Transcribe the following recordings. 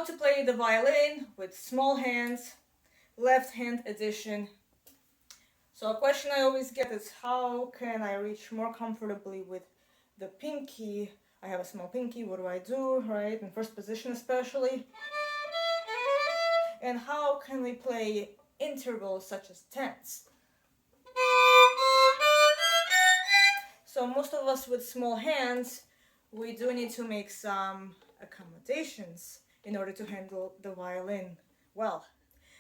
how to play the violin with small hands, left hand edition. So a question I always get is how can I reach more comfortably with the pinky? I have a small pinky, what do I do, right? In first position especially. And how can we play intervals such as tenths? So most of us with small hands, we do need to make some accommodations in order to handle the violin well.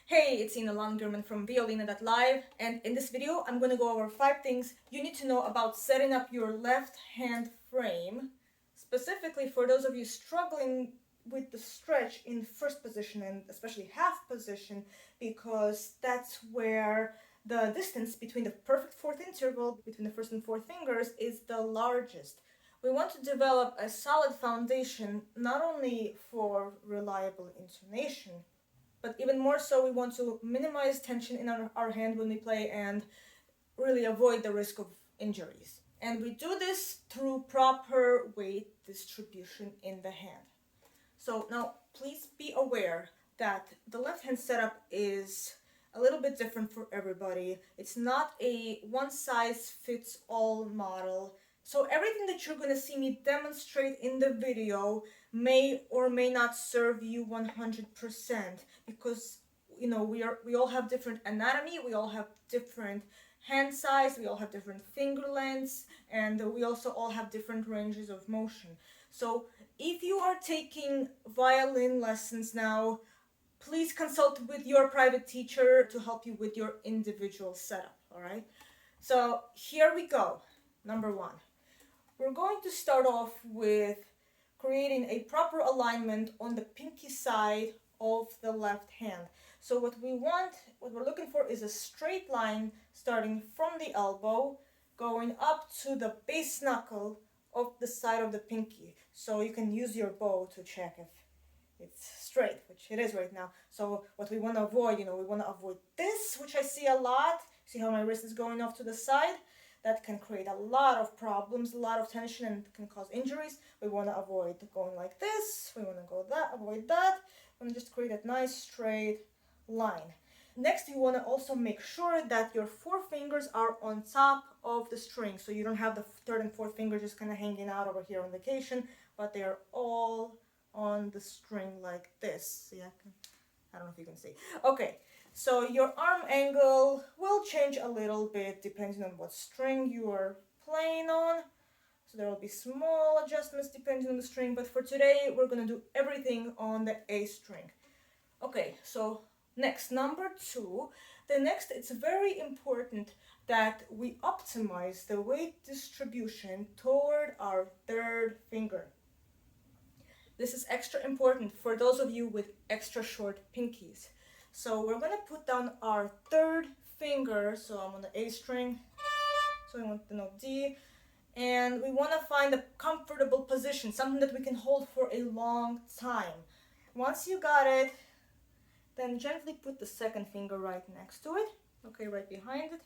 Hey, it's Langerman from Violinna.live, and in this video I'm going to go over 5 things you need to know about setting up your left hand frame, specifically for those of you struggling with the stretch in first position and especially half position, because that's where the distance between the perfect fourth interval between the first and fourth fingers is the largest. We want to develop a solid foundation not only for reliable intonation, but even more so we want to minimize tension in our hand when we play and really avoid the risk of injuries. And we do this through proper weight distribution in the hand. So now please be aware that the left hand setup is a little bit different for everybody. It's not a one-size-fits-all model. So everything that you're going to see me demonstrate in the video may or may not serve you 100%, because we all have different anatomy, we all have different hand size, we all have different finger lengths, and we also all have different ranges of motion. So if you are taking violin lessons now, please consult with your private teacher to help you with your individual setup, all right? So here we go. Number 1. We're going to start off with creating a proper alignment on the pinky side of the left hand. So what we're looking for is a straight line starting from the elbow, going up to the base knuckle of the side of the pinky. So you can use your bow to check if it's straight, which it is right now. So what we want to avoid, we want to avoid this, which I see a lot. See how my wrist is going off to the side? That can create a lot of problems, a lot of tension, and can cause injuries. We want to avoid going like this. We want to avoid that. We want to just create a nice straight line. Next, you want to also make sure that your 4 fingers are on top of the string, so you don't have the 3rd and 4th finger just kind of hanging out over here on vacation, but they are all on the string like this. See, I don't know if you can see. Okay, so your arm angle will change a little bit depending on what string you are playing on. So there will be small adjustments depending on the string, but for today we're going to do everything on the A string. Okay, so next, number 2. It's very important that we optimize the weight distribution toward our 3rd finger. This is extra important for those of you with extra short pinkies. So we're going to put down our 3rd finger, so I'm on the A string, so we want the note D, and we want to find a comfortable position, something that we can hold for a long time. Once you got it, then gently put the 2nd finger right next to it, okay, right behind it.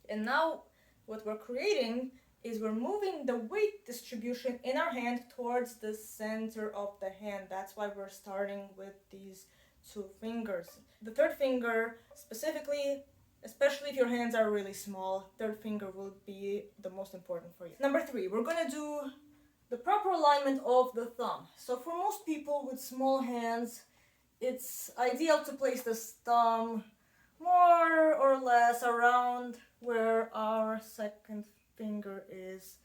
And now what we're creating is we're moving the weight distribution in our hand towards the center of the hand. That's why we're starting with these 2 fingers. The 3rd finger, specifically, especially if your hands are really small, 3rd finger will be the most important for you. Number 3, we're going to do the proper alignment of the thumb. So for most people with small hands, it's ideal to place the thumb more or less around where our 2nd finger is.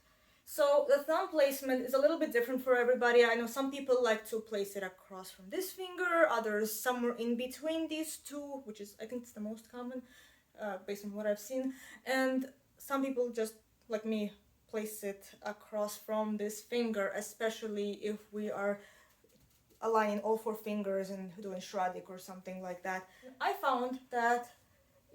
So the thumb placement is a little bit different for everybody. I know some people like to place it across from this finger, others somewhere in between these 2, which is, I think it's the most common based on what I've seen. And some people just, like me, place it across from this finger, especially if we are aligning all 4 fingers and doing shradik or something like that. I found that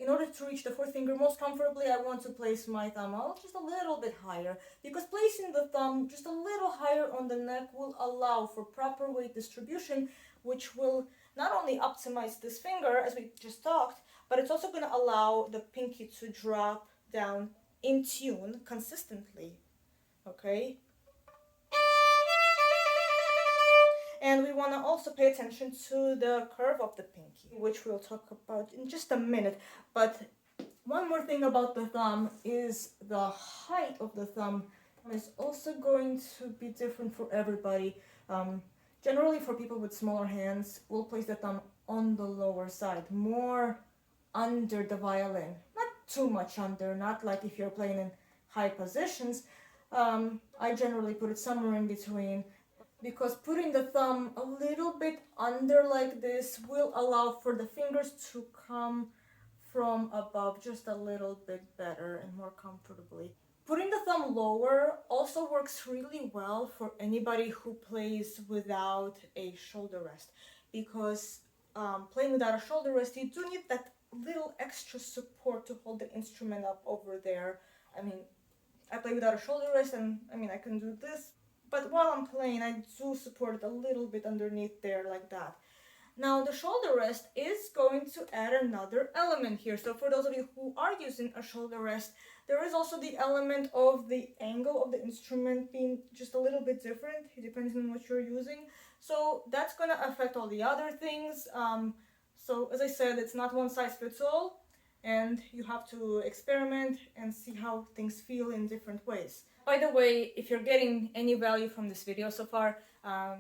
in order to reach the 4th finger most comfortably, I want to place my thumb out just a little bit higher, because placing the thumb just a little higher on the neck will allow for proper weight distribution, which will not only optimize this finger, as we just talked, but it's also going to allow the pinky to drop down in tune consistently, okay? And we want to also pay attention to the curve of the pinky, which we'll talk about in just a minute. But one more thing about the thumb is the height of the thumb is also going to be different for everybody. Generally, for people with smaller hands, we'll place the thumb on the lower side, more under the violin. Not too much under, not like if you're playing in high positions. I generally put it somewhere in between, because putting the thumb a little bit under like this will allow for the fingers to come from above just a little bit better and more comfortably. Putting the thumb lower also works really well for anybody who plays without a shoulder rest, because playing without a shoulder rest, you do need that little extra support to hold the instrument up over there. I mean, I play without a shoulder rest, and I mean, I can do this, but while I'm playing, I do support it a little bit underneath there like that. Now the shoulder rest is going to add another element here. So for those of you who are using a shoulder rest, there is also the element of the angle of the instrument being just a little bit different. It depends on what you're using. So that's going to affect all the other things. So as I said, it's not one size fits all, and you have to experiment and see how things feel in different ways. By the way, if you're getting any value from this video so far,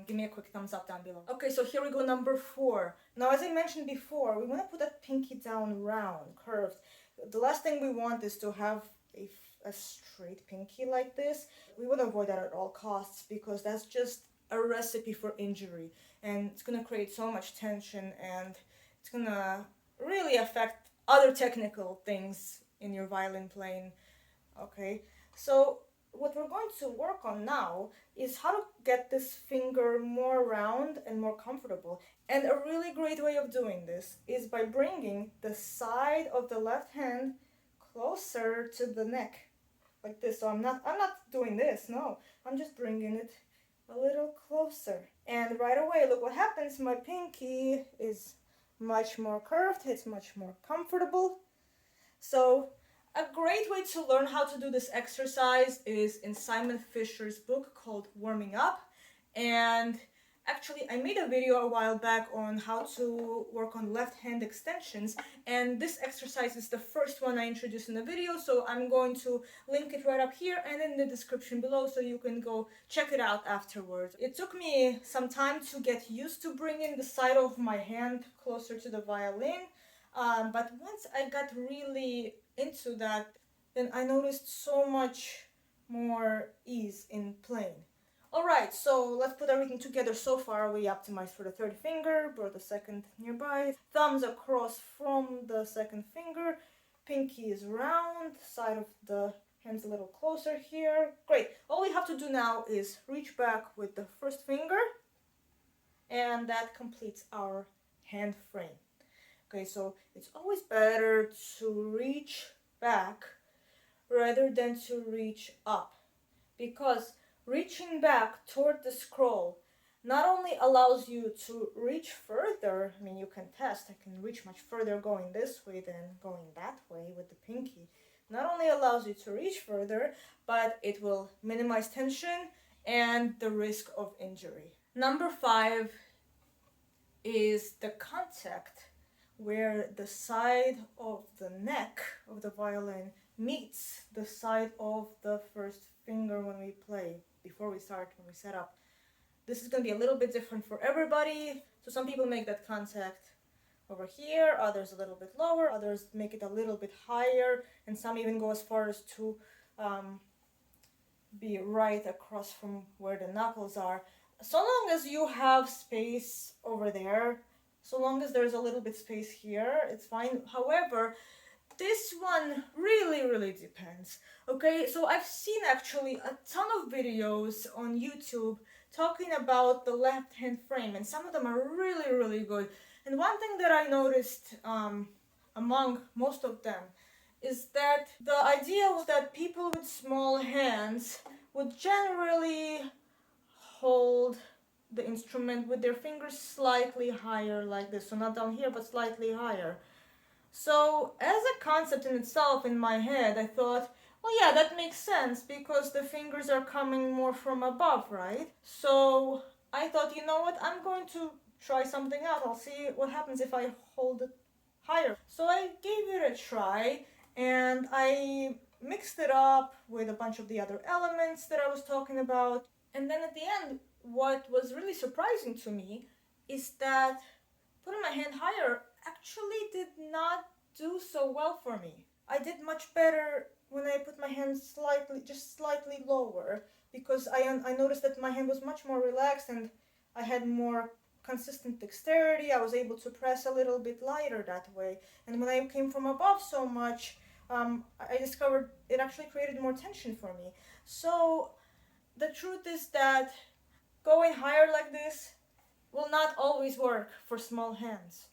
give me a quick thumbs up down below. Okay, so here we go, number 4. Now, as I mentioned before, we want to put that pinky down round, curved. The last thing we want is to have a straight pinky like this. We want to avoid that at all costs, because that's just a recipe for injury, and it's going to create so much tension, and it's going to really affect other technical things in your violin playing. Okay, so what we're going to work on now is how to get this finger more round and more comfortable. And a really great way of doing this is by bringing the side of the left hand closer to the neck, like this. So I'm not doing this, no. I'm just bringing it a little closer. And right away, look what happens. My pinky is much more curved. It's much more comfortable. So a great way to learn how to do this exercise is in Simon Fisher's book called Warming Up. And actually, I made a video a while back on how to work on left hand extensions, and this exercise is the first one I introduced in the video, so I'm going to link it right up here and in the description below, so you can go check it out afterwards. It took me some time to get used to bringing the side of my hand closer to the violin, but once I got really into that, then I noticed so much more ease in playing. Alright, so let's put everything together. So far we optimized for the third finger, brought the second nearby, thumbs across from the second finger, pinky is round, side of the hand's a little closer here. Great, all we have to do now is reach back with the first finger, and that completes our hand frame. Okay, so it's always better to reach back rather than to reach up, because reaching back toward the scroll not only allows you to reach further, I mean, you can test, I can reach much further going this way than going that way with the pinky. Not only allows you to reach further, but it will minimize tension and the risk of injury. Number 5 is the contact, where the side of the neck of the violin meets the side of the first finger when we play, before we start, when we set up. This is going to be a little bit different for everybody. So some people make that contact over here, others a little bit lower, others make it a little bit higher, and some even go as far as to be right across from where the knuckles are. So long as you have space over there, so long as there's a little bit space here, it's fine. However, this one really depends. Okay, so I've seen actually a ton of videos on YouTube talking about the left hand frame, and some of them are really good. And one thing that I noticed among most of them is that the idea was that people with small hands would generally hold the instrument with their fingers slightly higher like this. So not down here, but slightly higher. So as a concept in itself, in my head, I thought, well, yeah, that makes sense, because the fingers are coming more from above, right? So I thought, you know what, I'm going to try something out. I'll see what happens if I hold it higher. So I gave it a try and I mixed it up with a bunch of the other elements that I was talking about. And then at the end, what was really surprising to me is that putting my hand higher actually did not do so well for me. I did much better when I put my hand just slightly lower, because I noticed that my hand was much more relaxed and I had more consistent dexterity. I was able to press a little bit lighter that way. And when I came from above so much, I discovered it actually created more tension for me. So the truth is that going higher like this will not always work for small hands.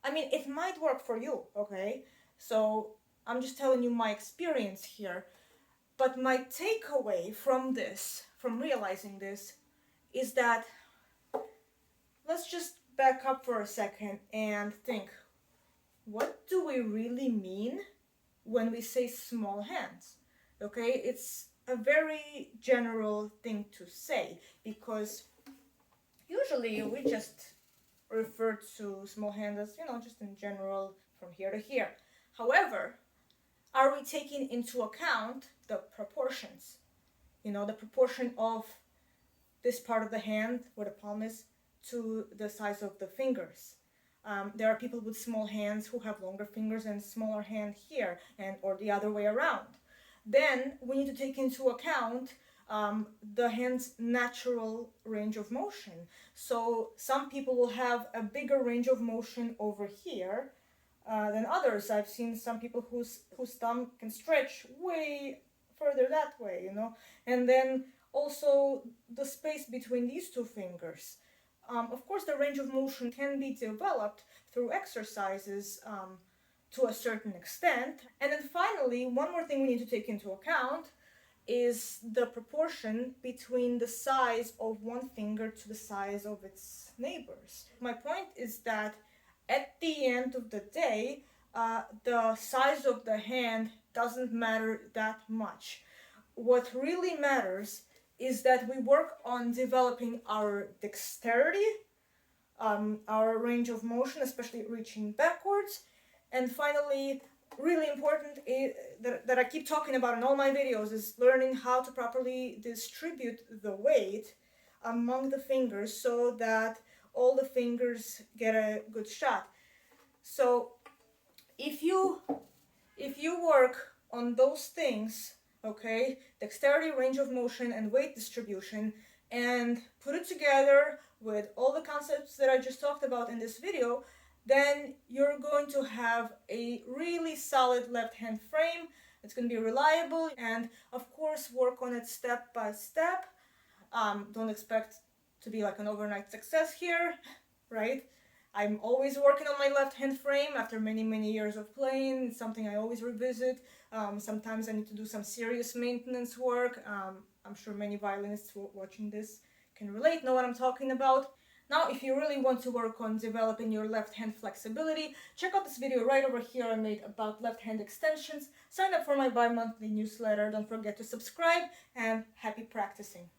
I mean, it might work for you, okay? So I'm just telling you my experience here. But my takeaway from this, from realizing this, is that let's just back up for a second and think, what do we really mean when we say small hands? Okay, it's a very general thing to say, because usually we just refer to small hands as, just in general from here to here. However, are we taking into account the proportions? The proportion of this part of the hand, where the palm is, to the size of the fingers. There are people with small hands who have longer fingers and smaller hand here, or the other way around. Then we need to take into account the hand's natural range of motion. So some people will have a bigger range of motion over here than others. I've seen some people whose thumb can stretch way further that way, and then also the space between these two fingers. Of course, the range of motion can be developed through exercises to a certain extent. And then finally, one more thing we need to take into account is the proportion between the size of one finger to the size of its neighbors. My point is that at the end of the day, the size of the hand doesn't matter that much. What really matters is that we work on developing our dexterity, our range of motion, especially reaching backwards, and finally, really important that I keep talking about in all my videos is learning how to properly distribute the weight among the fingers so that all the fingers get a good shot. So if you work on those things, okay, dexterity, range of motion, and weight distribution, and put it together with all the concepts that I just talked about in this video, then you're going to have a really solid left hand frame. It's going to be reliable, and of course work on it step by step. Don't expect to be like an overnight success here, right? I'm always working on my left hand frame after many years of playing. It's something I always revisit. Sometimes I need to do some serious maintenance work. I'm sure many violinists watching this can relate, know what I'm talking about. Now, if you really want to work on developing your left hand flexibility, check out this video right over here I made about left hand extensions. Sign up for my bi-monthly newsletter. Don't forget to subscribe, and happy practicing.